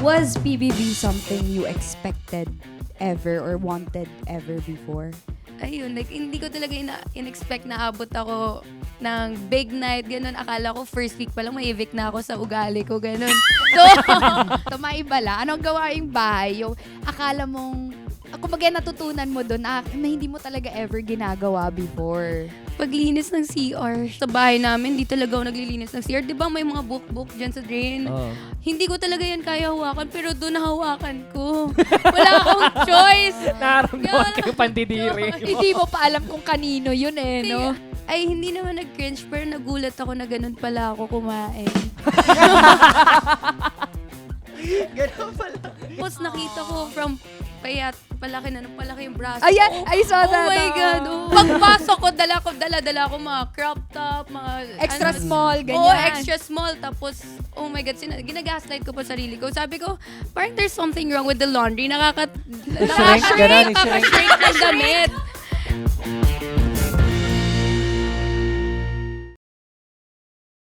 Was PBB something you expected ever or wanted ever before? Ayun, like, hindi ko talaga in-expect na abot ako ng big night, ganun. Akala ko first week pa lang ma-evict na ako sa ugali ko, ganun. So, Tumaiba lang. Anong gawaing bahay? Yung akala mong, kumbaga natutunan mo doon na hindi mo talaga ever ginagawa before. paglinis ng CR sa bahay namin, hindi talaga ako naglilinis ng CR. Di ba may mga book dyan sa drain? Hindi ko talaga yan kaya hawakan, pero doon nahawakan ko. Wala akong choice. Naramdaman kayo pandidiri. Hindi mo pa alam kung kanino yun eh, no? Ay, hindi naman nag-cringe, pero nagulat ako na ganun pala ako kumain. Ganun pala. Tapos nakita ko from payat, palaki yung braso. Ayan, ko. I saw that. Oh my God. Oh. Pagpasok ko, dala ko mga crop top, mga... Extra small, ganyan. Oo, extra small. Tapos, oh my God, ginagaslight ko pa sarili ko. Sabi ko, parang there's something wrong with the laundry. Shrink, ganun, Nakaka-shrink ng damit.